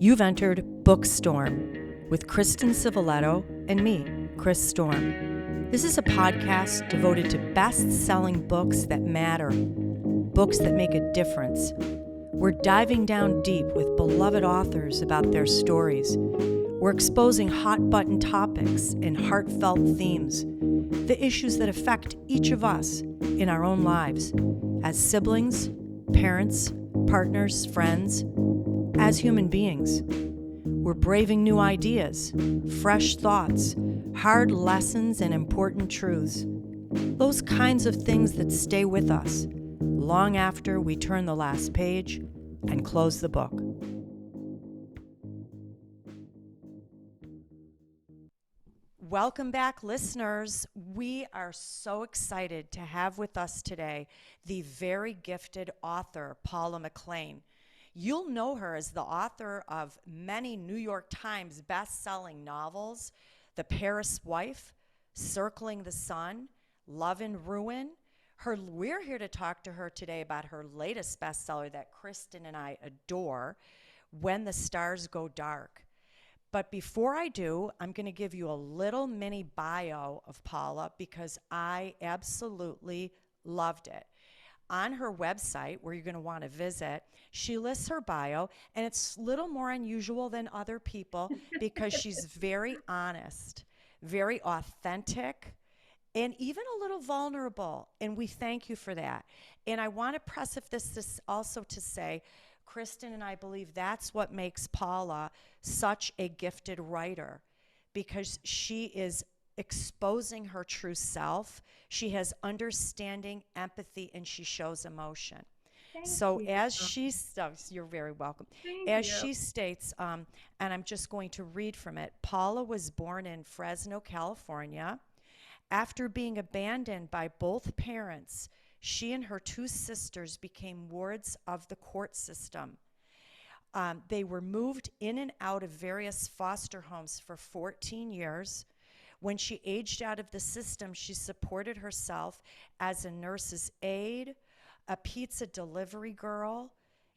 You've entered Bookstorm with Kristen Civiletto and me, Chris Storm. This is a podcast devoted to best-selling books that matter, books that make a difference. We're diving down deep with beloved authors about their stories. We're exposing hot-button topics and heartfelt themes, the issues that affect each of us in our own lives, as siblings, parents, partners, friends, as human beings. We're braving new ideas, fresh thoughts, hard lessons, and important truths. Those kinds of things that stay with us long after we turn the last page and close the book. Welcome back, listeners. We are so excited to have with us today the very gifted author, Paula McClain. You'll know her as the author of many New York Times best-selling novels, The Paris Wife, Circling the Sun, Love and Ruin. We're here to talk to her today about her latest bestseller that Kristen and I adore, When the Stars Go Dark. But before I do, I'm going to give you a little mini bio of Paula because I absolutely loved it. On her website, where you're going to want to visit, she lists her bio, and it's a little more unusual than other people because she's very honest, very authentic, and even a little vulnerable, and we thank you for that. And I want to preface this also to say, Kristen and I believe that's what makes Paula such a gifted writer, because she is exposing her true self. She has understanding, empathy, and she shows emotion. So as she, you're very welcome. As she states, and I'm just going to read from it, Paula was born in Fresno, California. After being abandoned by both parents, she and her two sisters became wards of the court system. They were moved in and out of various foster homes for 14 years. When she aged out of the system, she supported herself as a nurse's aide, a pizza delivery girl,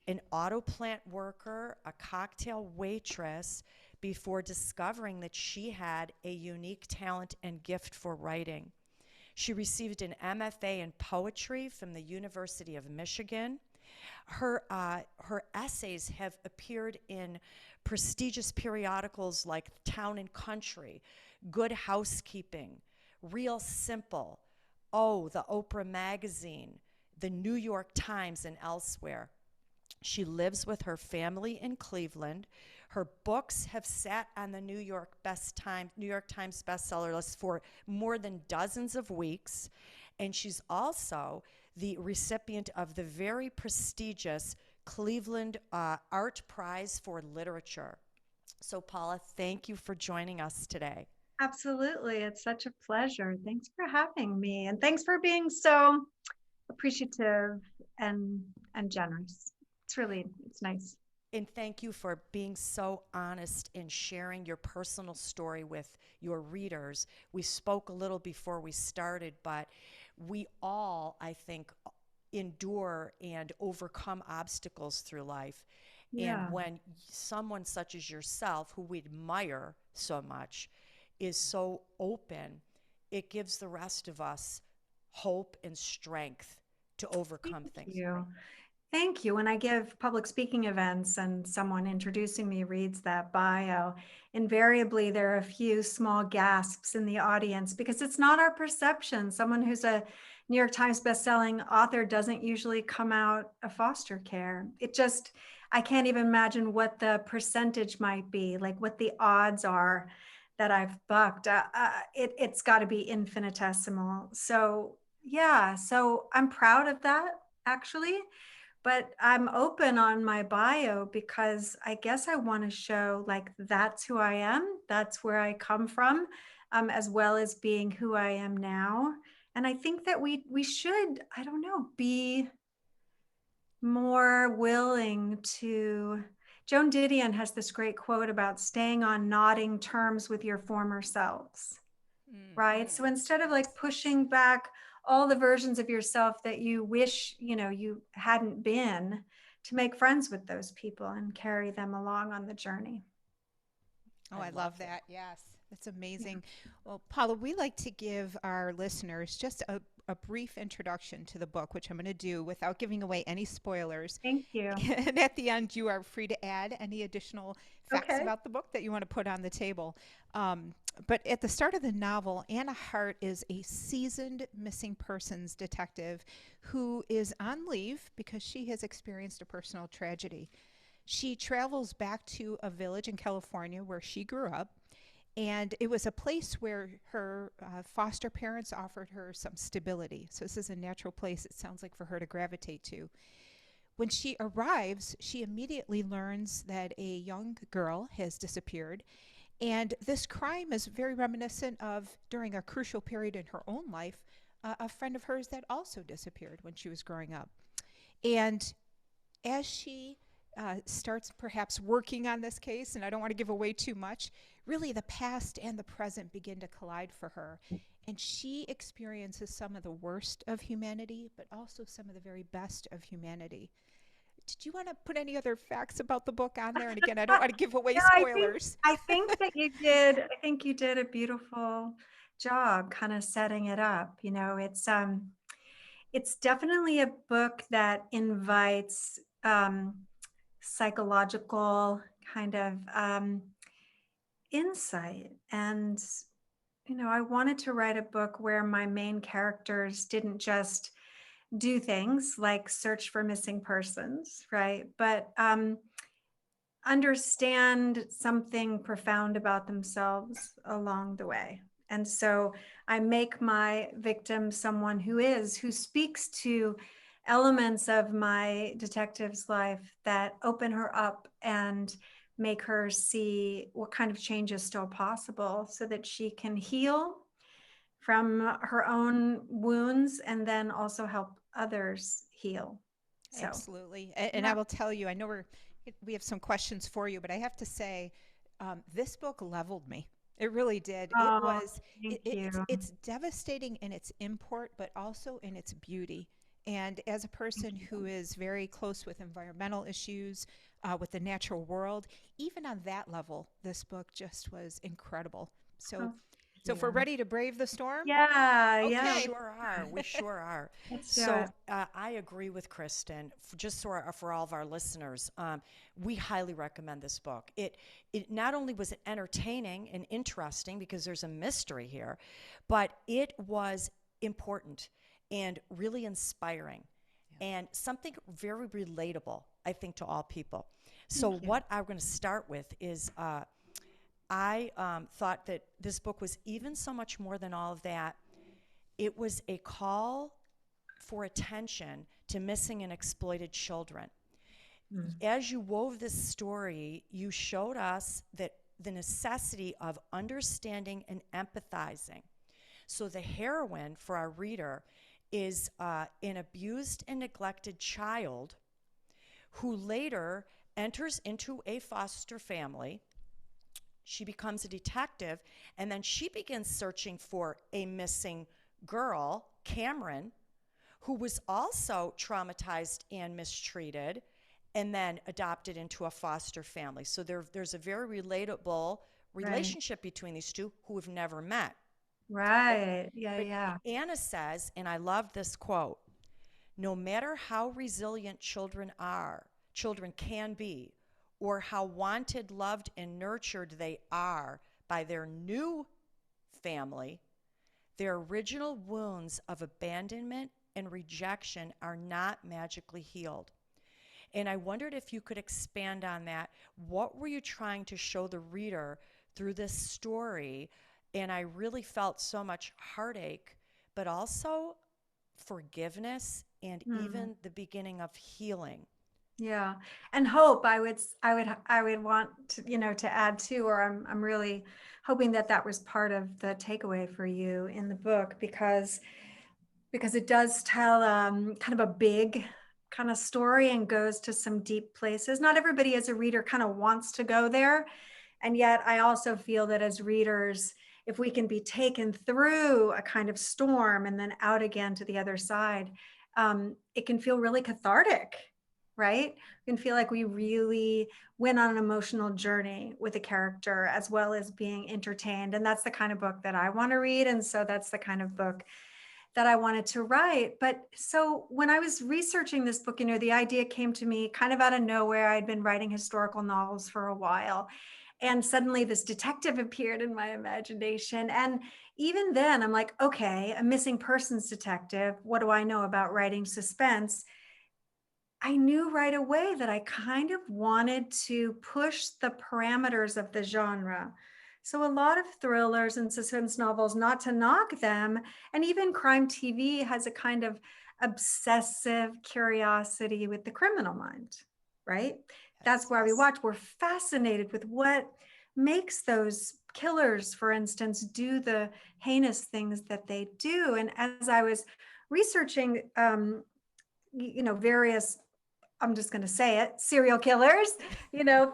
an auto plant worker, a cocktail waitress, before discovering that she had a unique talent and gift for writing. She received an MFA in poetry from the University of Michigan. Her essays have appeared in prestigious periodicals like Town and Country, Good Housekeeping, Real Simple, the Oprah Magazine, the New York Times, and elsewhere. She lives with her family in Cleveland. Her books have sat on the New York Times bestseller list for more than dozens of weeks, and she's also the recipient of the very prestigious Cleveland Art Prize for Literature. So, Paula, thank you for joining us today. Absolutely. It's such a pleasure. Thanks for having me. And thanks for being so appreciative and generous. It's nice. And thank you for being so honest in sharing your personal story with your readers. We spoke a little before we started, but we all, I think, endure and overcome obstacles through life. Yeah. And when someone such as yourself, who we admire so much, is so open, it gives the rest of us hope and strength to overcome things. Thank you. When I give public speaking events and someone introducing me reads that bio, invariably there are a few small gasps in the audience because it's not our perception. Someone who's a New York Times bestselling author doesn't usually come out of foster care. I can't even imagine what the percentage might be, like what the odds are that I've bucked. It's got to be infinitesimal. So I'm proud of that, actually. But I'm open on my bio because I guess I want to show like that's who I am, that's where I come from, as well as being who I am now. And I think that we should, I don't know, be more willing to. Joan Didion has this great quote about staying on nodding terms with your former selves, right? So instead of like pushing back all the versions of yourself that you wish, you hadn't been, to make friends with those people and carry them along on the journey. Oh, I I love love it. that. Yes, that's Yeah. amazing. Well, Paula, we like to give our listeners just a brief introduction to the book, which I'm going to do without giving away any spoilers. Thank you. And at the end, you are free to add any additional facts Okay. about the book that you want to put on the table. Um, but at the start of the novel, Anna Hart is a seasoned missing persons detective who is on leave because she has experienced a personal tragedy. She travels back to a village in California where she grew up, and it was a place where her foster parents offered her some stability. So, this is a natural place, it sounds like, for her to gravitate to. When she arrives, she immediately learns that a young girl has disappeared. And this crime is very reminiscent of, during a crucial period in her own life, a friend of hers that also disappeared when she was growing up. And as she starts perhaps working on this case, and I don't want to give away too much, really the past and the present begin to collide for her. And she experiences some of the worst of humanity, but also some of the very best of humanity. Did you want to put any other facts about the book on there? And again, I don't want to give away No, spoilers. I think that you did. I think you did a beautiful job kind of setting it up. It's definitely a book that invites psychological kind of insight. And, I wanted to write a book where my main characters didn't just do things like search for missing persons, right? But understand something profound about themselves along the way. And so I make my victim someone who speaks to elements of my detective's life that open her up and make her see what kind of change is still possible so that she can heal from her own wounds and then also help others heal. So, Absolutely. And I yeah. will tell you, I know we have some questions for you, but I have to say, this book leveled me. It really did. It Oh, was, thank you. it's devastating in its import, but also in its beauty. And as a Thank person you. who is very close with environmental issues, with the natural world, even on that level, this book just was incredible. So, Oh, so thank if we're you. ready to brave the storm, Yeah, We yeah, okay. sure are. We sure are. let's do So it. I agree with Kristen. Just for all of our listeners, we highly recommend this book. It not only was it entertaining and interesting because there's a mystery here, but it was important and really inspiring and something very relatable, I think, to all people. So Thank you. what I'm going to start with is I thought that this book was even so much more than all of that. It was a call for attention to missing and exploited children. Mm. As you wove this story, you showed us that the necessity of understanding and empathizing. So the heroine for our reader is an abused and neglected child who later enters into a foster family. She becomes a detective, and then she begins searching for a missing girl, Cameron, who was also traumatized and mistreated and then adopted into a foster family. So there's a very relatable Right, relationship between these two who have never met. But, right. Yeah, but yeah. Anna says, and I love this quote, no matter how resilient children can be, or how wanted, loved, and nurtured they are by their new family, their original wounds of abandonment and rejection are not magically healed. And I wondered if you could expand on that. What were you trying to show the reader through this story? And I really felt so much heartache, but also forgiveness and Mm. even the beginning of healing. Yeah. And hope, I would want to, to add too, or I'm really hoping that that was part of the takeaway for you in the book because it does tell kind of a big kind of story and goes to some deep places. Not everybody as a reader kind of wants to go there. And yet I also feel that as readers, if we can be taken through a kind of storm and then out again to the other side, it can feel really cathartic. right? We can feel like we really went on an emotional journey with a character as well as being entertained. And that's the kind of book that I want to read. And so that's the kind of book that I wanted to write. But so when I was researching this book, the idea came to me kind of out of nowhere. I'd been writing historical novels for a while. And suddenly this detective appeared in my imagination. And even then, I'm like, okay, a missing persons detective. What do I know about writing suspense? I knew right away that I kind of wanted to push the parameters of the genre. So, a lot of thrillers and suspense novels, not to knock them, and even crime TV has a kind of obsessive curiosity with the criminal mind, right? That's why we Yes. watch. We're fascinated with what makes those killers, for instance, do the heinous things that they do. And as I was researching, various, I'm just going to say it, serial killers,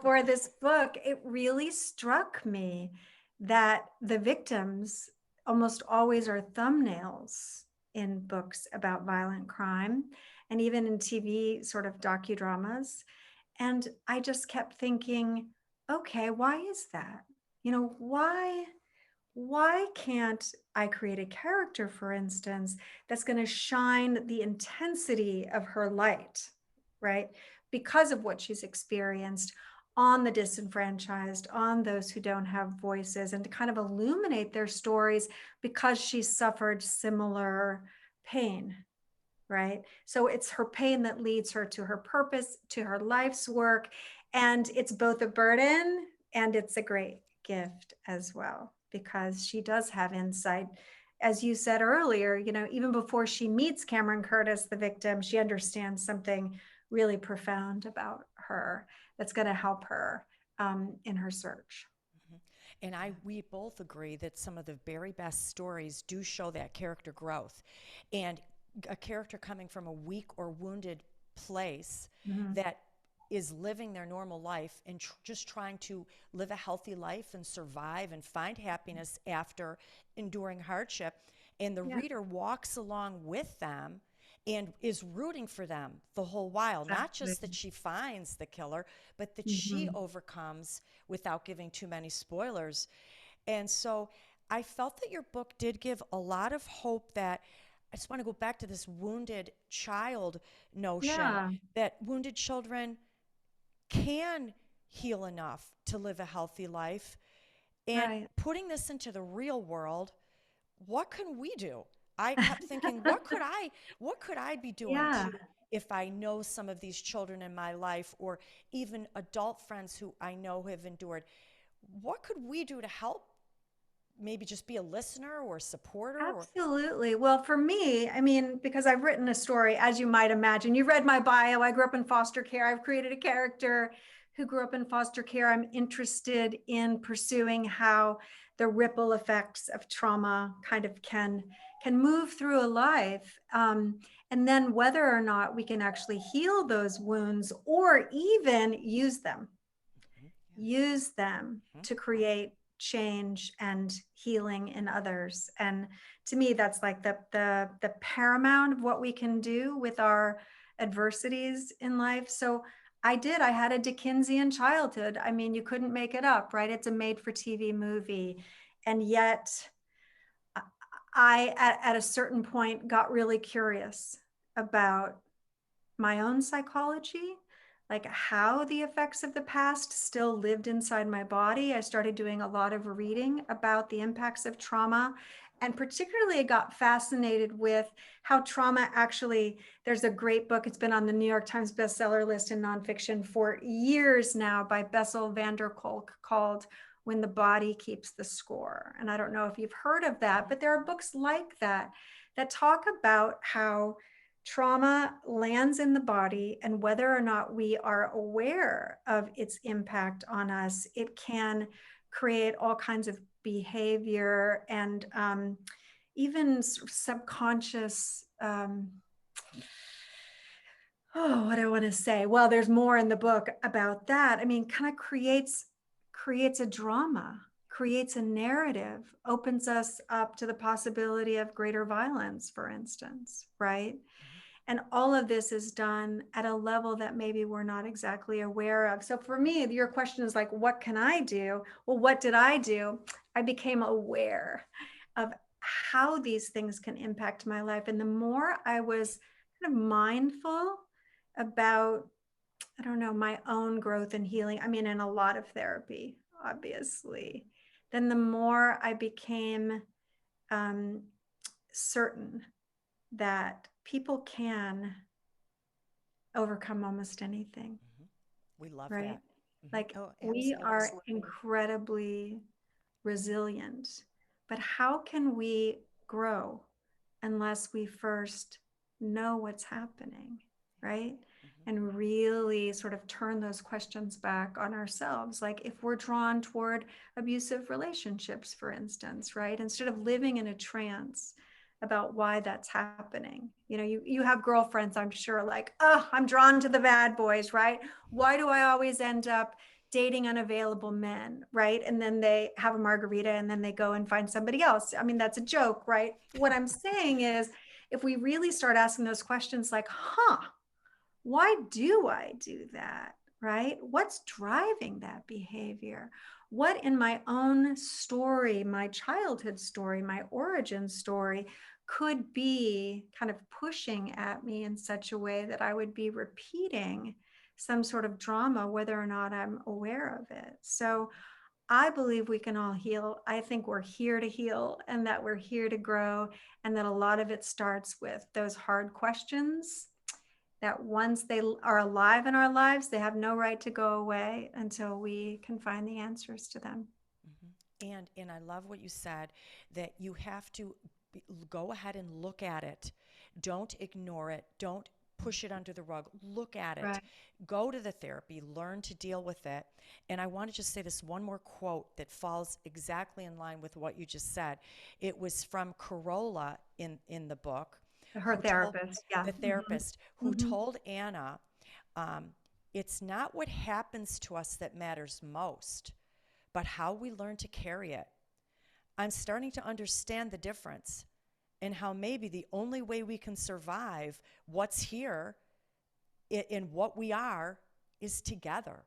for this book, it really struck me that the victims almost always are thumbnails in books about violent crime and even in TV sort of docudramas. And I just kept thinking, okay, why is that? Why can't I create a character, for instance, that's going to shine the intensity of her light, right? Because of what she's experienced on the disenfranchised, on those who don't have voices, and to kind of illuminate their stories because she suffered similar pain, right? So it's her pain that leads her to her purpose, to her life's work. And it's both a burden and it's a great gift as well, because she does have insight. As you said earlier, even before she meets Cameron Curtis, the victim, she understands something really profound about her that's going to help her in her search. Mhm. And we both agree that some of the very best stories do show that character growth. And a character coming from a weak or wounded place Mhm. that is living their normal life and just trying to live a healthy life and survive and find happiness after enduring hardship. And the Yeah, reader walks along with them and is rooting for them the whole while. Not exactly. just that she finds the killer, but that she Mhm. overcomes without giving too many spoilers. And so I felt that your book did give a lot of hope that I just want to go back to this wounded child notion Yeah, that wounded children can heal enough to live a healthy life. And right. putting this into the real world, what can we do? I kept thinking, what could I be doing Yeah. to if I know some of these children in my life or even adult friends who I know have endured? What could we do to help? Maybe just be a listener or a supporter or Absolutely. Well, for me, I mean, because I've written a story, as you might imagine, you read my bio. I grew up in foster care. I've created a character who grew up in foster care. I'm interested in pursuing how the ripple effects of trauma kind of can move through a life. And then whether or not we can actually heal those wounds or even use them Mhm. to create change and healing in others. And to me, that's like the paramount of what we can do with our adversities in life. So I had a Dickensian childhood. I mean, you couldn't make it up, right? It's a made for TV movie. And yet at a certain point got really curious about my own psychology, like how the effects of the past still lived inside my body. I started doing a lot of reading about the impacts of trauma. And particularly, I got fascinated with how trauma actually, there's a great book. It's been on the New York Times bestseller list in nonfiction for years now by Bessel van der Kolk called When the Body Keeps the Score. And I don't know if you've heard of that, but there are books like that that talk about how trauma lands in the body, and whether or not we are aware of its impact on us, it can create all kinds of behavior and even subconscious. What do I want to say? Well, there's more in the book about that. I mean, kind of creates a drama, creates a narrative, opens us up to the possibility of greater violence, for instance, right? And all of this is done at a level that maybe we're not exactly aware of. So for me, your question is like, what can I do? Well, what did I do? I became aware of how these things can impact my life. And the more I was kind of mindful about, I don't know, my own growth and healing, I mean, in a lot of therapy, obviously, then the more I became certain that people can overcome almost anything, We love right? that. Like Oh, we are absolutely. incredibly resilient, but how can we grow unless we first know what's happening, right? And really sort of turn those questions back on ourselves. Like if we're drawn toward abusive relationships, for instance, right? Instead of living in a trance about why that's happening. You know, you have girlfriends, I'm sure, like, oh, I'm drawn to the bad boys, right? Why do I always end up dating unavailable men, right? And then they have a margarita and then they go and find somebody else. I mean, that's a joke, right? What I'm saying is, if we really start asking those questions like, why do I do that? Right? What's driving that behavior? What in my own story, my childhood story, my origin story could be kind of pushing at me in such a way that I would be repeating some sort of drama, whether or not I'm aware of it? So I believe we can all heal. I think we're here to heal and that we're here to grow, and that a lot of it starts with those hard questions that once they are alive in our lives, they have no right to go away until we can find the answers to them. And I love what you said, that you have to go ahead and look at it. Don't ignore it. Don't push it under the rug. Look at it. Right. Go to the therapy. Learn to deal with it. And I want to just say this one more quote that falls exactly in line with what you just said. It was from Corolla in the book, Her who told therapist. Yeah. the therapist who Mm-hmm. told Anna, um, it's not what happens to us that matters most, but how we learn to carry it. I'm starting to understand the difference, and how maybe the only way we can survive what's here in what we are is together.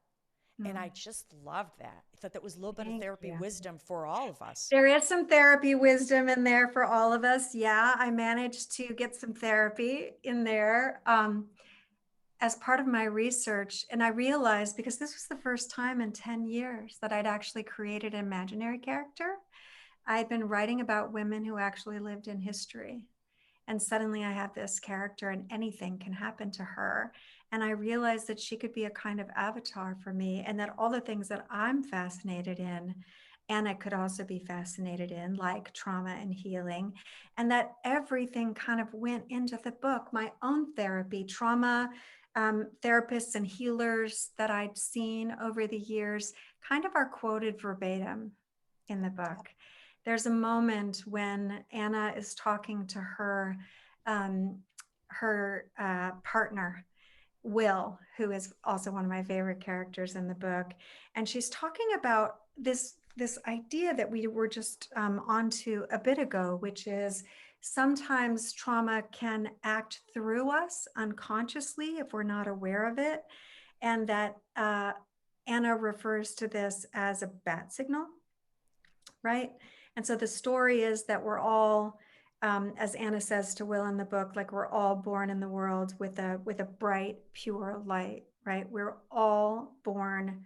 And I Mm. just loved that. I thought that was a little bit of Thank therapy you. wisdom for all of us. There is some therapy wisdom in there for all of us. Yeah, I managed to get some therapy in there as part of my research. And I realized, because this was the first time in 10 years that I'd actually created an imaginary character, I had been writing about women who actually lived in history. And suddenly I have this character and anything can happen to her. And I realized that she could be a kind of avatar for me, and that all the things that I'm fascinated in, Anna could also be fascinated in, like trauma and healing. And that everything kind of went into the book, my own therapy, trauma therapists and healers that I'd seen over the years kind of are quoted verbatim in the book. There's a moment when Anna is talking to um, her partner, Will, who is also one of my favorite characters in the book, and she's talking about this idea that we were just onto a bit ago, which is sometimes trauma can act through us unconsciously if we're not aware of it, and that Anna refers to this as a bat signal, right? And so the story is that we're all, as Anna says to Will in the book, like we're all born in the world with a bright, pure light, right? We're all born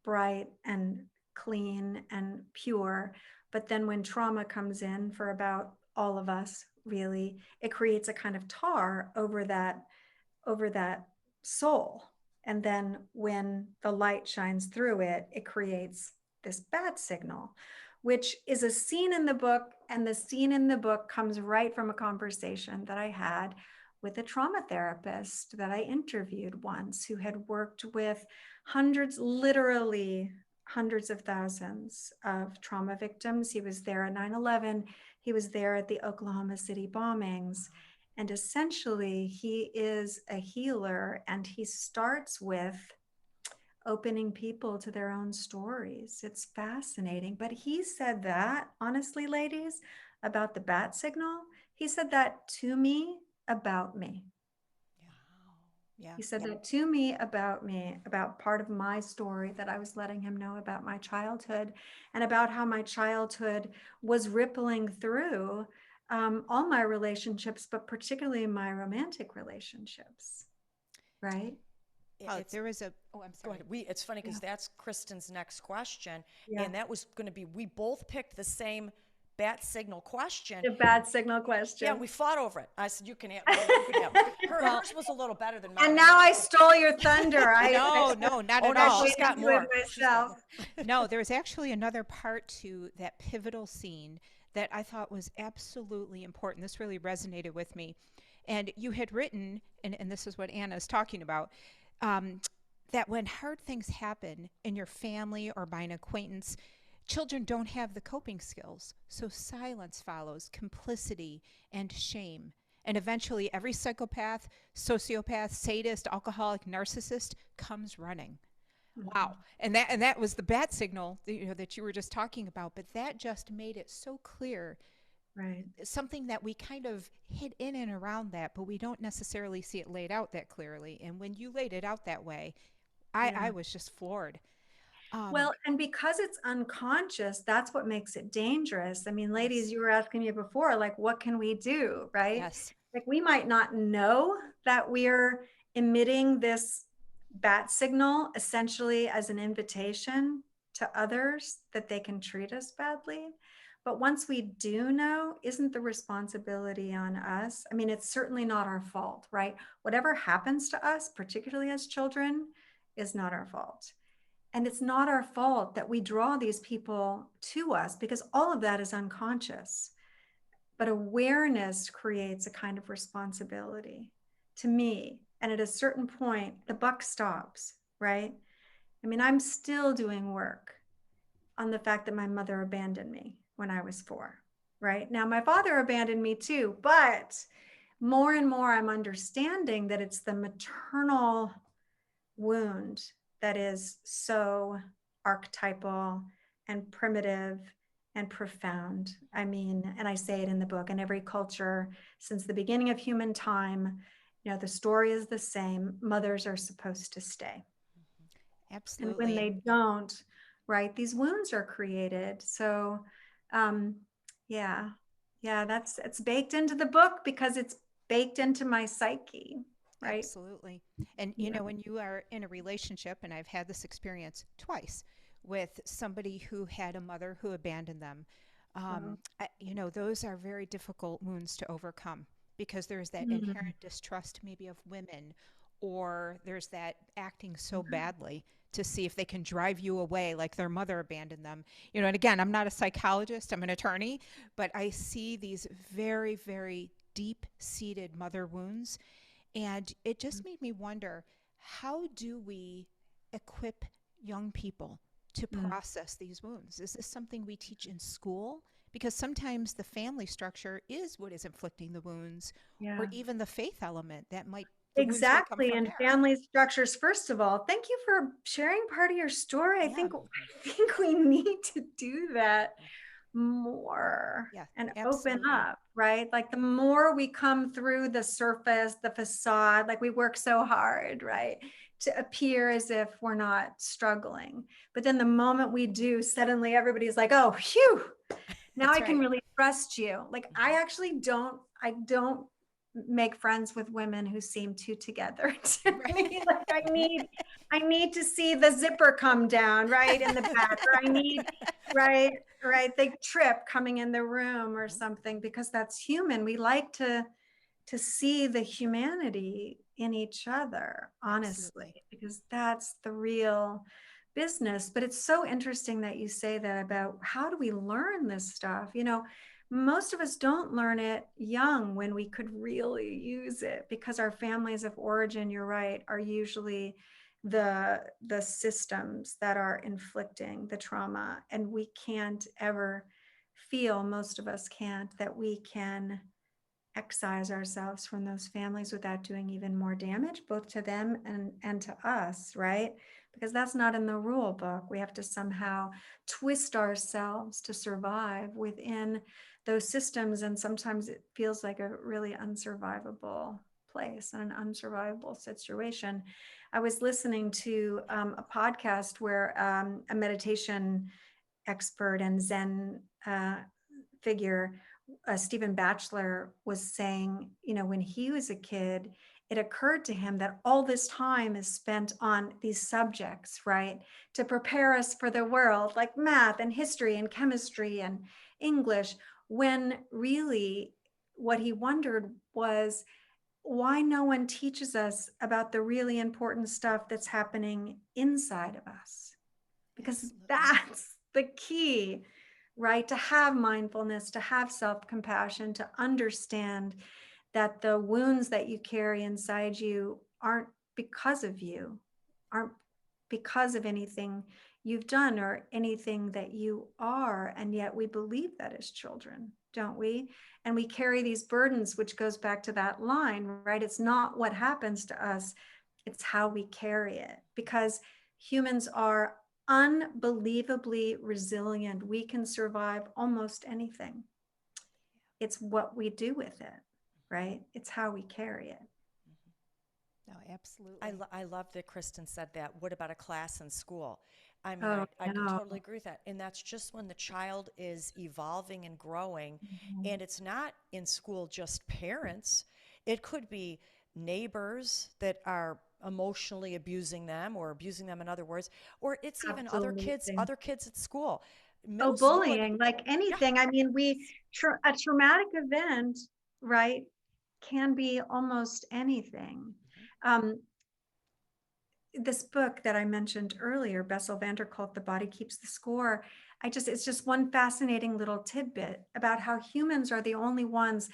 bright and clean and pure. But then when trauma comes in for about all of us, really, it creates a kind of tar over that soul. And then when the light shines through it, it creates this bat signal, which is a scene in the book. And the scene in the book comes right from a conversation that I had with a trauma therapist that I interviewed once, who had worked with hundreds, literally hundreds of thousands of trauma victims. He was there at 9/11. He was there at the Oklahoma City bombings. And essentially, he is a healer, and he starts with opening people to their own stories. It's fascinating. But he said that, honestly, ladies, about the bat signal, he said that to me about me. Yeah. He said that to me, about part of my story that I was letting him know about my childhood, and about how my childhood was rippling through all my relationships, but particularly my romantic relationships. Right? It's There was a, oh, I'm Go sorry. ahead. It's funny Yeah. because that's Kristen's next question, Yeah. and that was going to be, we both picked the same bat signal question. A bad signal Yeah, question. we fought over it. I said, you can have, you can have. Hers was a little better than mine. And now anyway. I stole your thunder. No, no, not Oh at no, all. she's got to do it more. She's got myself. more. No, there's actually another part to that pivotal scene that I thought was absolutely important. This really resonated with me. And you had written, and this is what Anna is talking about, um, that when hard things happen in your family or by an acquaintance, children don't have the coping skills. So silence follows, complicity and shame. And eventually, every psychopath, sociopath, sadist, alcoholic, narcissist comes running. Wow. And that was the bat signal that you were just talking about, but that just made it so clear, Right. something that we kind of hid in and around that, but we don't necessarily see it laid out that clearly. And when you laid it out that way, I Yeah. was just floored. Well, and because it's unconscious, that's what makes it dangerous. I mean, ladies, Yes. you were asking me before, like, what can we do? Right? Yes. Like, we might not know that we're emitting this bat signal essentially as an invitation to others that they can treat us badly. But once we do know, isn't the responsibility on us? I mean, it's certainly not our fault, right? Whatever happens to us, particularly as children, is not our fault. And it's not our fault that we draw these people to us, because all of that is unconscious. But awareness creates a kind of responsibility to me. And at a certain point, the buck stops, right? I mean, I'm still doing work on the fact that my mother abandoned me when I was 4, right? Now, my father abandoned me too, but more and more I'm understanding that it's the maternal wound that is so archetypal and primitive and profound. I mean, and I say it in the book, in every culture since the beginning of human time, the story is the same. Mothers are supposed to stay. And when Absolutely. they don't, right, these wounds are created. So, um, yeah, it's baked into the book because it's baked into my psyche, right? Absolutely. And Yeah. when you are in a relationship, and I've had this experience twice with somebody who had a mother who abandoned them, Wow. those are very difficult wounds to overcome, because there's that Mm. inherent distrust maybe of women, or there's that acting so badly to see if they can drive you away like their mother abandoned them. And again, I'm not a psychologist, I'm an attorney, but I see these very, very deep seated mother wounds, and it just made me wonder, how do we equip young people to Mm. process these wounds? Is this something we teach in school? Because sometimes the family structure is what is inflicting the wounds, or Yeah. even the faith element the wounds may come Exactly. from And there. family structures, first of all, thank you for sharing part of your story. I Yeah, think I think we need to do that more yeah, and open absolutely. up, right? Like, the more we come through the surface, the facade, like, we work so hard, right, to appear as if we're not struggling. But then the moment we do, suddenly everybody's like, oh, phew, now That's I can right. really trust you. Like, I don't make friends with women who seem too together to Right. me. Like, I need to see the zipper come down, right, in the back, or I need, right, they trip coming in the room or something, because that's human. We like to see the humanity in each other, honestly, Absolutely. because that's the real business. But it's so interesting that you say that about how do we learn this stuff. Most of us don't learn it young, when we could really use it, because our families of origin, you're right, are usually the systems that are inflicting the trauma, and we can't ever feel, most of us can't, that we can excise ourselves from those families without doing even more damage, both to them and to us, right? Because that's not in the rule book. We have to somehow twist ourselves to survive within those systems. And sometimes it feels like a really unsurvivable place and an unsurvivable situation. I was listening to a podcast where a meditation expert and Zen figure, Stephen Batchelor, was saying, when he was a kid, it occurred to him that all this time is spent on these subjects, right? To prepare us for the world, like math and history and chemistry and English, when really what he wondered was why no one teaches us about the really important stuff that's happening inside of us. Because Absolutely. that's the key, right? To have mindfulness, to have self-compassion, to understand that the wounds that you carry inside you aren't because of you, aren't because of anything you've done or anything that you are. And yet we believe that as children, don't we? And we carry these burdens, which goes back to that line, right? It's not what happens to us, it's how we carry it. Because humans are unbelievably resilient. We can survive almost anything. It's what we do with it, right? It's how we carry it. No, absolutely. I love that Kristen said that. What about a class in school? I mean, Oh, I can no. totally agree with that. And that's just when the child is evolving and growing. Mhm. And it's not in school just parents, it could be neighbors that are emotionally abusing them or abusing them in other words, or it's even Absolutely. other kids at school. Oh, Middle school, like, bullying, like yeah, anything. I mean, a traumatic event, right, can be almost anything. Um, this book that I mentioned earlier, Bessel van der Kolk, The Body Keeps the Score, it's just one fascinating little tidbit about how humans are the only ones,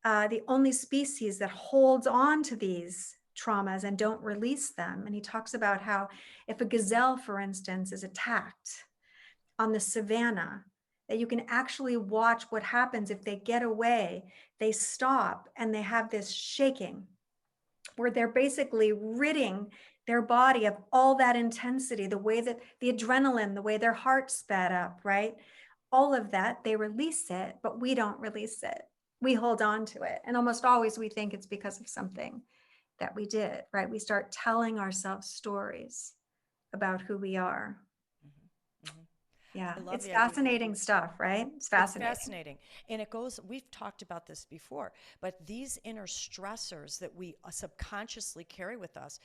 the only species that holds on to these traumas and don't release them. And he talks about how if a gazelle, for instance, is attacked on the savannah, that you can actually watch what happens if they get away, they stop and they have this shaking where they're basically ridding their body of all that intensity, the way that the adrenaline, the way their heart sped up, right? All of that, they release it, but we don't release it. We hold on to it. And almost always we think it's because of something that we did, right? We start telling ourselves stories about who we are. hmm hmm Yeah, I love it's the idea. fascinating stuff, right? It's It's fascinating. fascinating. And it goes, we've talked about this before, but these inner stressors that we subconsciously carry with us,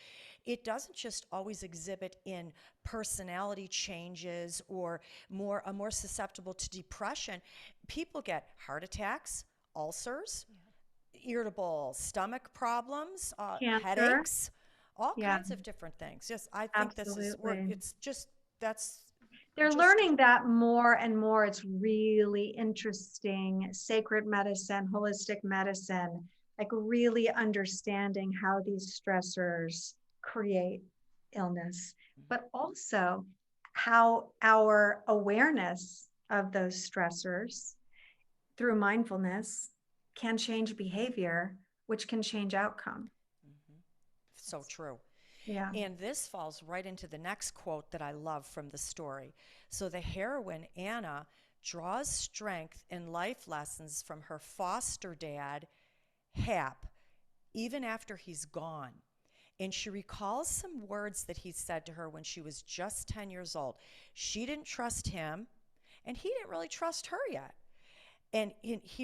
it doesn't just always exhibit in personality changes or more susceptible to depression. People get heart attacks, ulcers, irritable stomach problems, Cancer. headaches, all Yeah, kinds of different things. Yes, I think this is where absolutely. it's just that's They're just learning that more and more. It's really interesting. Sacred medicine, holistic medicine, like really understanding how these stressors create illness, but also how our awareness of those stressors through mindfulness can change behavior, which can change outcome. so true. Yeah. And this falls right into the next quote that I love from the story. So the heroine, Anna, draws strength and life lessons from her foster dad, Hap, even after he's gone. And she recalls some words that he said to her when she was just 10 years old. She didn't trust him, and he didn't really trust her yet. And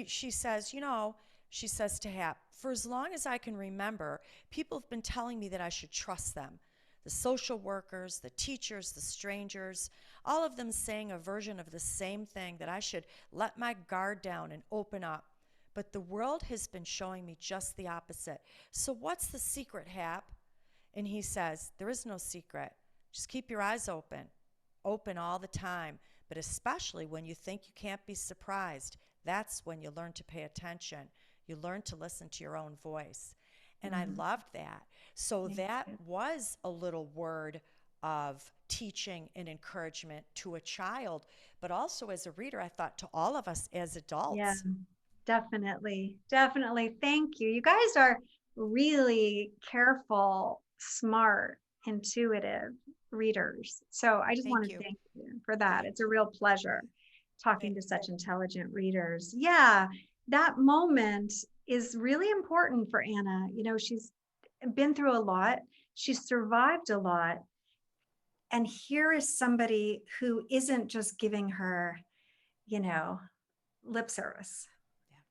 she says, she says to Hap, for as long as I can remember, people have been telling me that I should trust them. The social workers, the teachers, the strangers, all of them saying a version of the same thing, that I should let my guard down and open up. But the world has been showing me just the opposite. So what's the secret, Hap? And he says, there is no secret. Just keep your eyes open, open all the time, but especially when you think you can't be surprised. That's when you learn to pay attention. You learn to listen to your own voice. And I Mhm. loved that. So Thank that you. was a little word of teaching and encouragement to a child, but also as a reader, I thought to all of us as Yeah. adults. Definitely. Definitely. Thank you. You guys are really careful, smart, intuitive readers. So I just want Thank to you. thank you for that. Thank It's a real pleasure. talking to such intelligent readers. Yeah, that moment is really important for Anna. You know, she's been through a lot, she's survived a lot. And here is somebody who isn't just giving her, you know, lip service,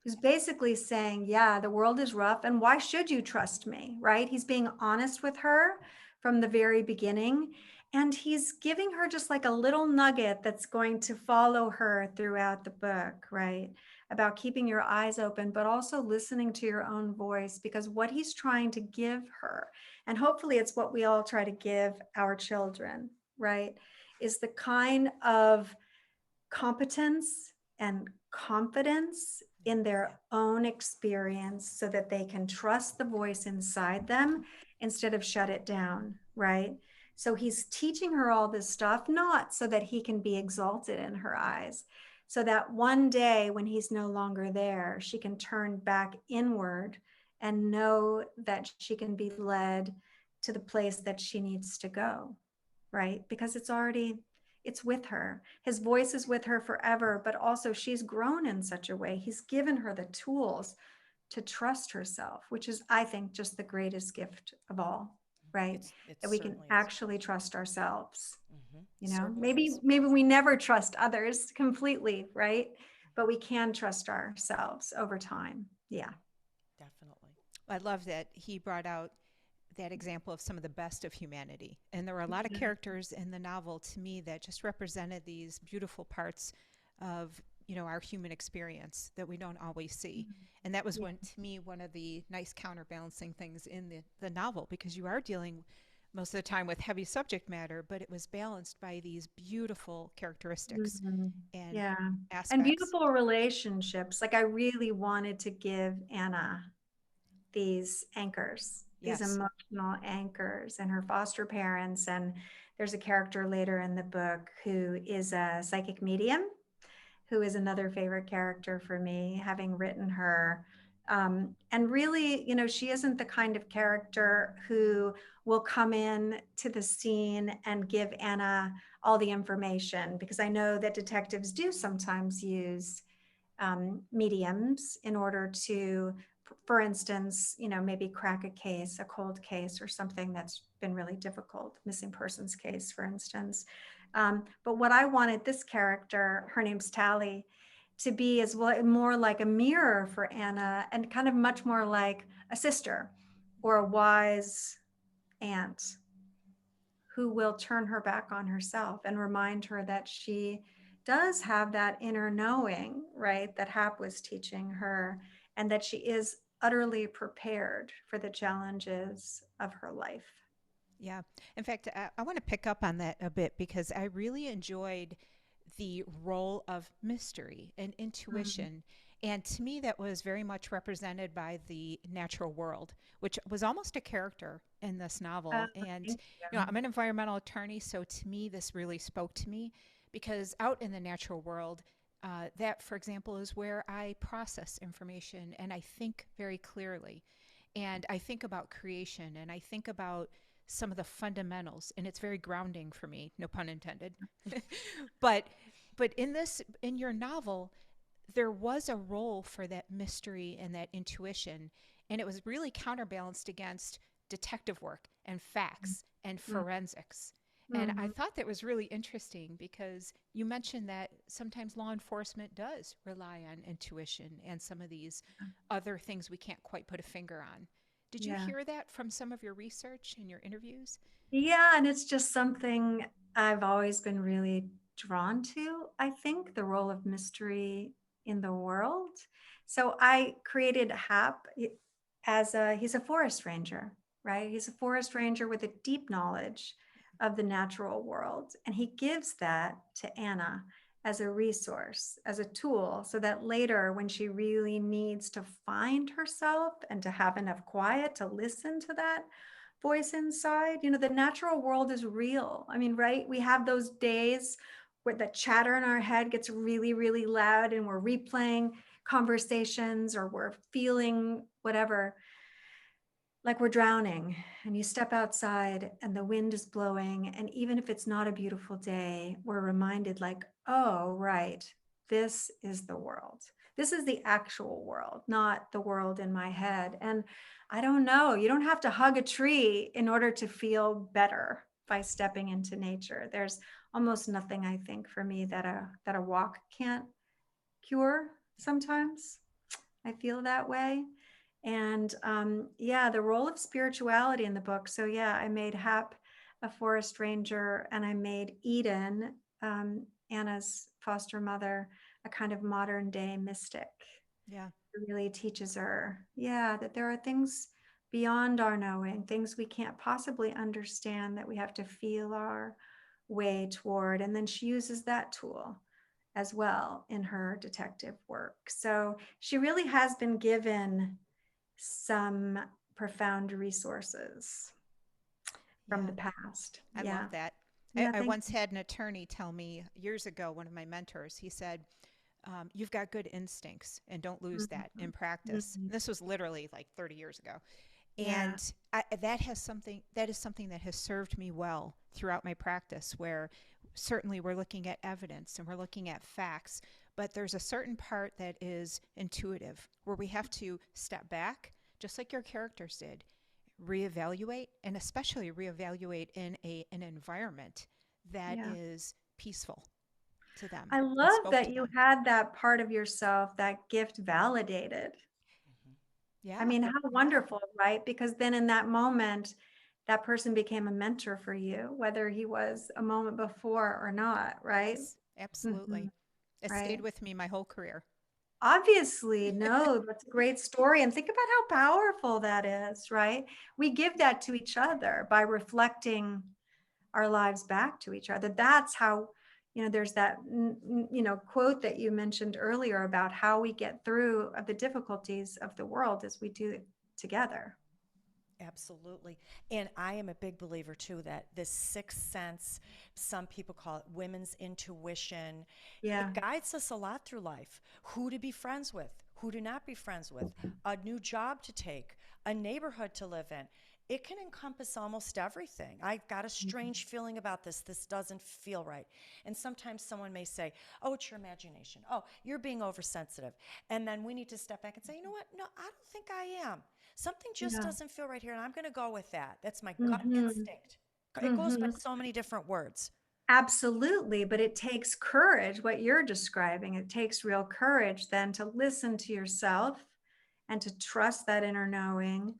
who's basically saying, yeah, the world is rough. And why should you trust me? Right? He's being honest with her from the very beginning. And he's giving her just like a little nugget that's going to follow her throughout the book, right? About keeping your eyes open, but also listening to your own voice, because what he's trying to give her, and hopefully it's what we all try to give our children, right? Is the kind of competence and confidence in their own experience so that they can trust the voice inside them instead of shut it down, right? So he's teaching her all this stuff, not so that he can be exalted in her eyes, so that one day when he's no longer there, she can turn back inward and know that she can be led to the place that she needs to go, right? Because it's with her. His voice is with her forever, but also she's grown in such a way. He's given her the tools to trust herself, which is, I think, just the greatest gift of all, right? That we can actually trust ourselves. You know, maybe we never trust others completely, right? But we can trust ourselves over time. Yeah. Definitely. I love that he brought out that example of some of the best of humanity. And there were a lot of characters in the novel to me that just represented these beautiful parts of, you know, our human experience that we don't always see. And that was to me, one of the nice counterbalancing things in the novel, because you are dealing most of the time with heavy subject matter, but it was balanced by these beautiful characteristics and Yeah. aspects. And beautiful relationships. Like I really wanted to give Anna these anchors, these emotional anchors, and her foster parents. And there's a character later in the book who is a psychic medium, who is another favorite character for me, having written her. And really, you know, she isn't the kind of character who will come in to the scene and give Anna all the information, because I know that detectives do sometimes use mediums in order to, for instance, you know, maybe crack a case, a cold case or something that's been really difficult, missing persons case, for instance. But what I wanted this character, her name's Tally, to be is more like a mirror for Anna, and kind of much more like a sister or a wise aunt who will turn her back on herself and remind her that she does have that inner knowing, right, that Hap was teaching her, and that she is utterly prepared for the challenges of her life. Yeah. In fact, I want to pick up on that a bit because I really enjoyed the role of mystery and intuition. And to me, that was very much represented by the natural world, which was almost a character in this novel. And, you know, I'm an environmental attorney, so to me, this really spoke to me because out in the natural world, that, for example, is where I process information and I think very clearly. And I think about creation and I think about some of the fundamentals, and it's very grounding for me, no pun intended. but in your novel, there was a role for that mystery and that intuition, and it was really counterbalanced against detective work and facts and forensics. And I thought that was really interesting because you mentioned that sometimes law enforcement does rely on intuition and some of these other things we can't quite put a finger on. Did you hear that from some of your research and your interviews? Yeah, and it's just something I've always been really drawn to, I think, the role of mystery in the world. So I created Hap as he's a forest ranger, right? He's a forest ranger with a deep knowledge of the natural world. And he gives that to Anna as a resource, as a tool, so that later when she really needs to find herself and to have enough quiet to listen to that voice inside, you know, the natural world is real. I mean, right? We have those days where the chatter in our head gets really, really loud and we're replaying conversations or we're feeling whatever, like we're drowning, and you step outside and the wind is blowing. And even if it's not a beautiful day, we're reminded, like, oh, right, this is the world. This is the actual world, not the world in my head. And I don't know, you don't have to hug a tree in order to feel better by stepping into nature. There's almost nothing, I think, for me that a walk can't cure sometimes. I feel that way. And yeah, the role of spirituality in the book. So yeah, I made Hap a forest ranger, and I made Eden, Anna's foster mother, a kind of modern day mystic. Yeah. It really teaches her, yeah, that there are things beyond our knowing, things we can't possibly understand, that we have to feel our way toward. And then she uses that tool as well in her detective work. So she really has been given some profound resources from Yeah. the past. I love Yeah. that. Yeah. I Thank once had an attorney tell me years ago, one of my mentors, he said, you've got good instincts and don't you. lose that in Mhm. practice. Mhm. And this was literally like 30 years ago. Yeah. And that is something that has served me well throughout my practice, where certainly we're looking at evidence and we're looking at facts, but there's a certain part that is intuitive where we have to step back, just like your characters did, reevaluate, and especially reevaluate in an environment that Yeah. is peaceful to them I and love spoke that to you them. had that part of yourself, that gift validated. Mhm. I Yeah. mean, how wonderful, right? Because then in that moment, that person became a mentor for you, whether he was a moment before or not, right? Yes, Mhm. absolutely. It stayed Right. with me my whole career. Obviously, no, that's a great story. And think about how powerful that is, right? We give that to each other by reflecting our lives back to each other. That's how, there's that, quote that you mentioned earlier about how we get through the difficulties of the world as we do it together. Absolutely. And I am a big believer too that this sixth sense, some people call it women's intuition, Yeah. it guides us a lot through life. Who to be friends with, who to not be friends with, a new job to take, a neighborhood to live in. It can encompass almost everything. I've got a strange feeling about this. This doesn't feel right. And sometimes someone may say, oh, it's your imagination. Oh, you're being oversensitive. And then we need to step back and say, you know what? No, I don't think I am. Something just Yeah. doesn't feel right here, and I'm going to go with that. That's my gut Mm-hmm. instinct. It goes by Mm-hmm. so many different words. Absolutely, but it takes courage, what you're describing. It takes real courage then to listen to yourself and to trust that inner knowing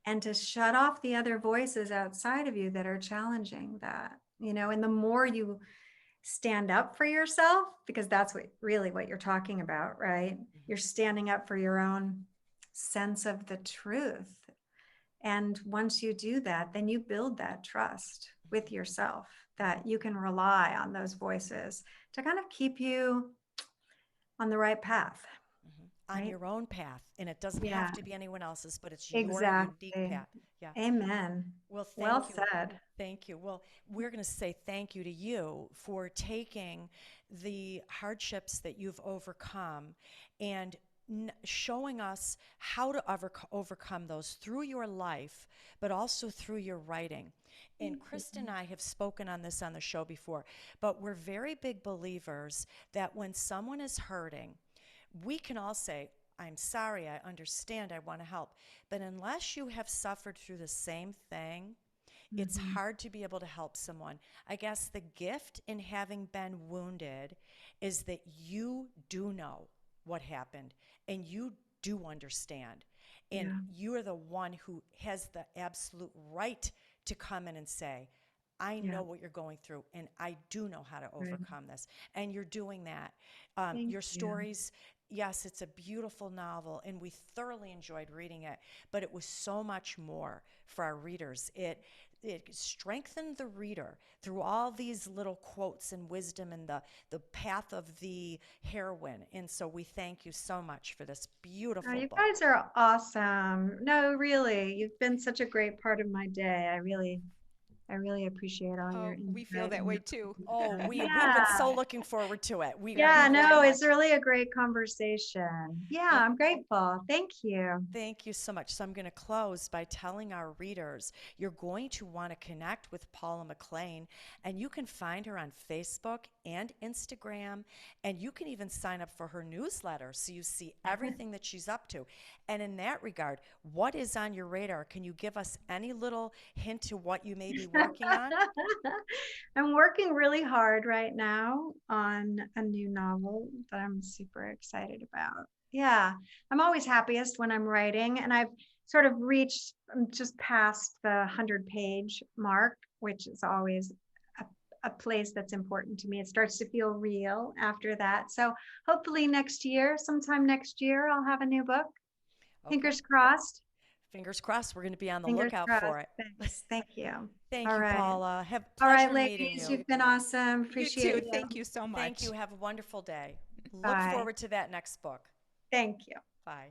and to shut off the other voices outside of you that are challenging that. And the more you stand up for yourself, because that's what you're talking about, right? You're standing up for your own sense of the truth. And once you do that, then you build that trust with yourself that you can rely on those voices to kind of keep you on the right path, On right? your own path, and it doesn't have Yeah, to be anyone else's, but it's your unique exactly. path. Yeah. Amen. Well, Well thank you. said. Thank you. Well, we're going to say thank you to you for taking the hardships that you've overcome and showing us how to overcome those through your life, but also through your writing. And Thank you. Krista and I have spoken on this on the show before, but we're very big believers that when someone is hurting, we can all say, I'm sorry, I understand, I want to help. But unless you have suffered through the same thing, it's Mhm. hard to be able to help someone. I guess the gift in having been wounded is that you do know what happened and you do understand. And Yeah, you are the one who has the absolute right to come in and say, I yeah, know what you're going through, and I do know how to right. overcome this. And you're doing that. Thank Your you. stories, yes, it's a beautiful novel, and we thoroughly enjoyed reading it, but it was so much more for our readers. It strengthened the reader through all these little quotes and wisdom and the path of the heroine. And so we thank you so much for this Oh, beautiful you book. guys are awesome. No, really, you've been such a great part of my day. I really I really appreciate all your Oh, we feel insight. that way too. Oh, we've been Yeah. so looking forward to it. We Yeah, very no, it's much. really a great conversation. Yeah, Well, I'm grateful. Thank you. thank you so much. So I'm going to close by telling our readers you're going to want to connect with Paula McClain, and you can find her on Facebook and Instagram, and you can even sign up for her newsletter so you see everything that she's up to. And in that regard, what is on your radar? Can you give us any little hint to what you may be working on? I'm working really hard right now on a new novel that I'm super excited about. Yeah, I'm always happiest when I'm writing, and I've sort of reached just past the 100-page mark, which is always a place that's important to me. It starts to feel real after that. So hopefully next year, sometime next year, I'll have a new book. Okay. Fingers crossed. Fingers crossed, we're going to be on the Fingers lookout crossed. for it. Thanks. Thank you. Thank All you, right. Paula. Have All right, pleasure meeting ladies, you. you've been awesome. You too. Appreciate you. Thank you so Thank much. you. Have a wonderful day. Look Bye. forward to that next book. Thank you. Bye.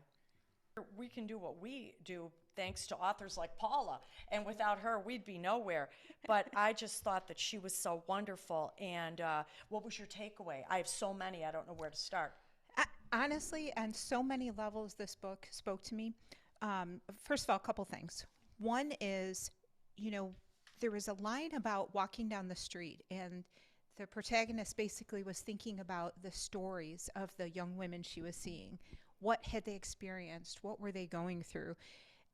We can do what we do thanks to authors like Paula, and without her, we'd be nowhere. But I just thought that she was so wonderful. And what was your takeaway? I have so many, I don't know where to start. Honestly, on so many levels, this book spoke to me. First of all, a couple things. One is, you know, there was a line about walking down the street, and the protagonist basically was thinking about the stories of the young women she was seeing. What had they experienced? What were they going through?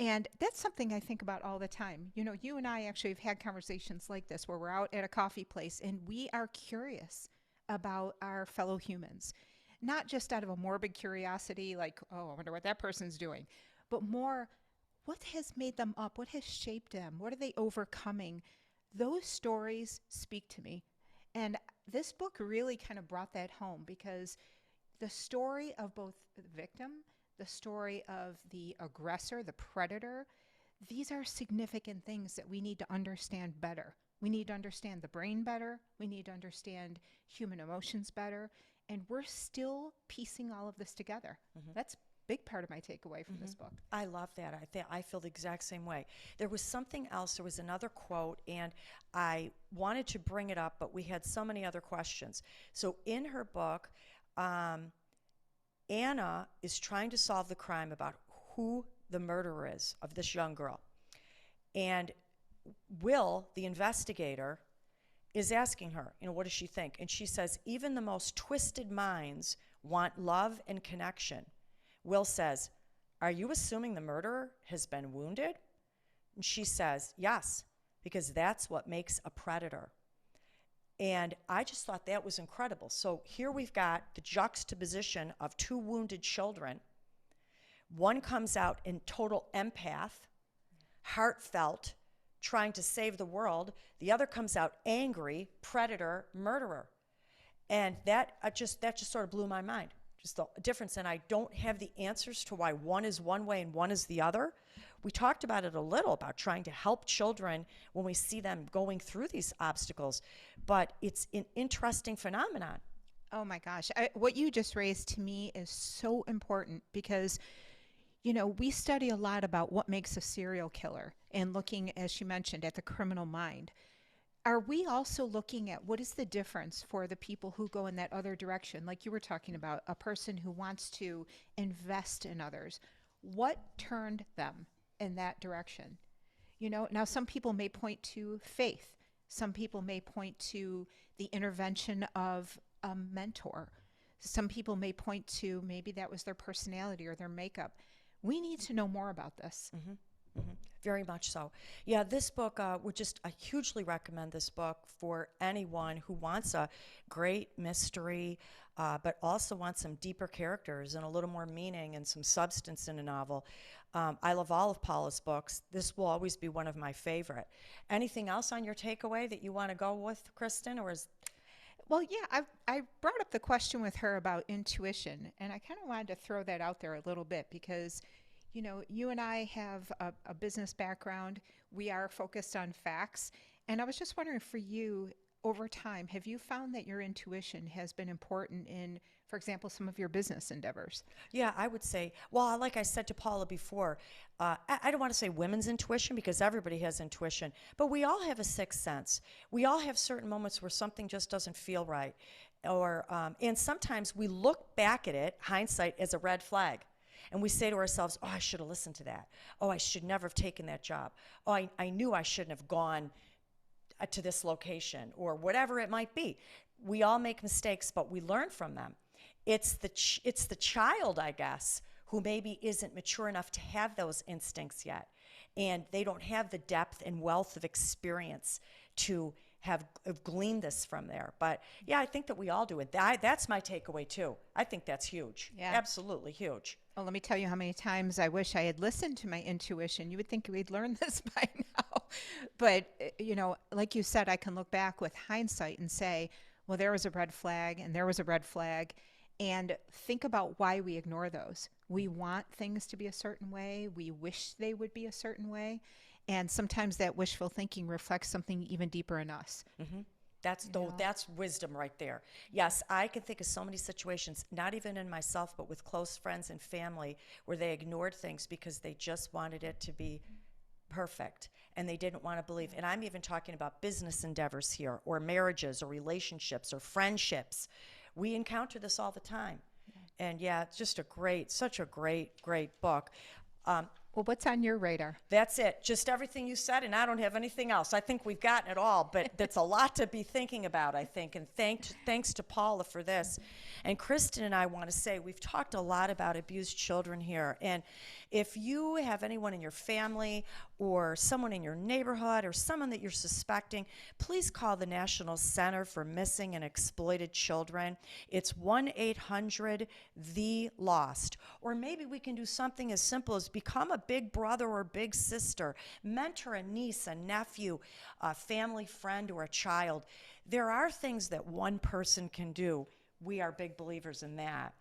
And that's something I think about all the time. You know, you and I actually have had conversations like this where we're out at a coffee place and we are curious about our fellow humans, not just out of a morbid curiosity, like, oh, I wonder what that person's doing, but more, what has made them up? What has shaped them? What are they overcoming? Those stories speak to me. And this book really kind of brought that home because the story of both the victim, the story of the aggressor, the predator, these are significant things that we need to understand better. We need to understand the brain better. We need to understand human emotions better. And we're still piecing all of this together. That's a big part of my takeaway from this book. I love that. I feel the exact same way. There was something else. There was another quote, and I wanted to bring it up, but we had so many other questions. So in her book, Anna is trying to solve the crime about who the murderer is of this young girl. And Will, the investigator, is asking her, you know, what does she think? And she says, even the most twisted minds want love and connection. Will says, are you assuming the murderer has been wounded? And she says, yes, because that's what makes a predator. And I just thought that was incredible. So here we've got the juxtaposition of two wounded children. One comes out in total empath, heartfelt, trying to save the world. The other comes out angry, predator, murderer. And that just sort of blew my mind. Just the difference. And I don't have the answers to why one is one way and one is the other. We talked about it a little, about trying to help children when we see them going through these obstacles. But it's an interesting phenomenon. Oh my gosh. What you just raised to me is so important because, you know, we study a lot about what makes a serial killer and looking, as she mentioned, at the criminal mind. Are we also looking at what is the difference for the people who go in that other direction? Like you were talking about, a person who wants to invest in others. What turned them in that direction? You know, now some people may point to faith. Some people may point to the intervention of a mentor. Some people may point to maybe that was their personality or their makeup. We need to know more about this. Very much so. Yeah, this book, I hugely recommend this book for anyone who wants a great mystery, but also wants some deeper characters and a little more meaning and some substance in a novel. I love all of Paula's books. This will always be one of my favorite. Anything else on your takeaway that you want to go with, Kristen, or is... Well, yeah, I brought up the question with her about intuition, and I kind of wanted to throw that out there a little bit because, you know, you and I have a business background. We are focused on facts. And I was just wondering for you, over time, have you found that your intuition has been important in, for example, some of your business endeavors? Yeah, I would say, well, like I said to Paula before, I don't want to say women's intuition because everybody has intuition, but we all have a sixth sense. We all have certain moments where something just doesn't feel right. And sometimes we look back at it, hindsight, as a red flag. And we say to ourselves, oh, I should have listened to that. Oh, I should never have taken that job. Oh, I knew I shouldn't have gone to this location, or whatever it might be. We all make mistakes, but we learn from them. It's the child, I guess, who maybe isn't mature enough to have those instincts yet, and they don't have the depth and wealth of experience to have gleaned this from there. But yeah, I think that we all do it. That's my takeaway too. I think that's huge. Yeah. Absolutely huge. Well, let me tell you how many times I wish I had listened to my intuition. You would think we'd learn this by now. But, like you said, I can look back with hindsight and say, well, there was a red flag and there was a red flag. And think about why we ignore those. We want things to be a certain way. We wish they would be a certain way. And sometimes that wishful thinking reflects something even deeper in us. Mm-hmm. That's wisdom right there. Yes, I can think of so many situations, not even in myself, but with close friends and family, where they ignored things because they just wanted it to be perfect and they didn't want to believe. And I'm even talking about business endeavors here, or marriages, or relationships, or friendships. We encounter this all the time. And yeah, it's just such a great book. Well, what's on your radar? That's it. Just everything you said, and I don't have anything else. I think we've gotten it all, but that's a lot to be thinking about, I think. And thanks to Paula for this. And Kristen and I want to say we've talked a lot about abused children here. And if you have anyone in your family or someone in your neighborhood or someone that you're suspecting, please call the National Center for Missing and Exploited Children. It's 1-800-THE-LOST. Or maybe we can do something as simple as become a big brother or big sister, mentor a niece, a nephew, a family friend, or a child. There are things that one person can do. We are big believers in that.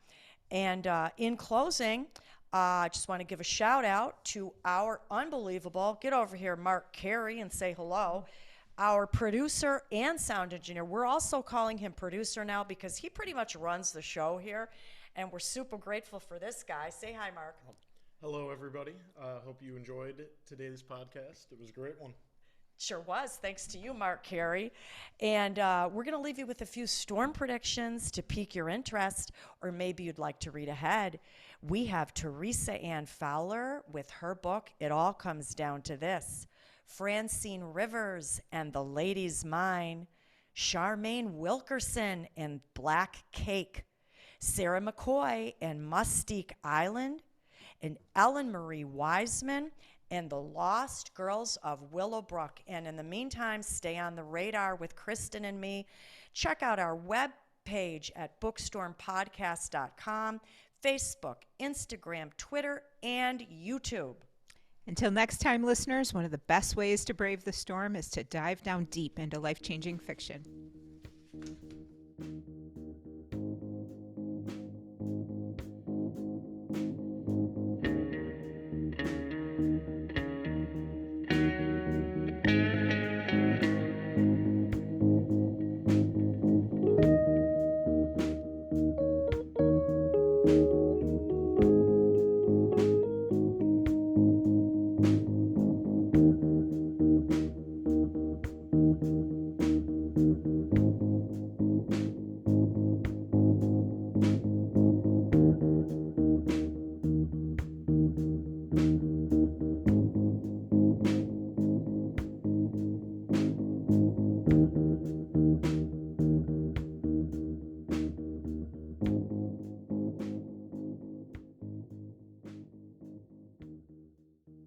And in closing, I just want to give a shout out to our unbelievable, get over here, Mark Carey, and say hello, our producer and sound engineer. We're also calling him producer now because he pretty much runs the show here, and we're super grateful for this guy. Say hi, Mark. Hello, everybody. Hope you enjoyed today's podcast. It was a great one. Sure was. Thanks to you, Mark Carey. And we're going to leave you with a few storm predictions to pique your interest, or maybe you'd like to read ahead. We have Teresa Ann Fowler with her book, It All Comes Down to This. Francine Rivers and The Lady's Mine. Charmaine Wilkerson and Black Cake. Sarah McCoy and Mustique Island. And Ellen Marie Wiseman and The Lost Girls of Willowbrook. And in the meantime, stay on the radar with Kristen and me. Check out our webpage at bookstormpodcast.com, Facebook, Instagram, Twitter, and YouTube. Until next time, listeners, one of the best ways to brave the storm is to dive down deep into life-changing fiction.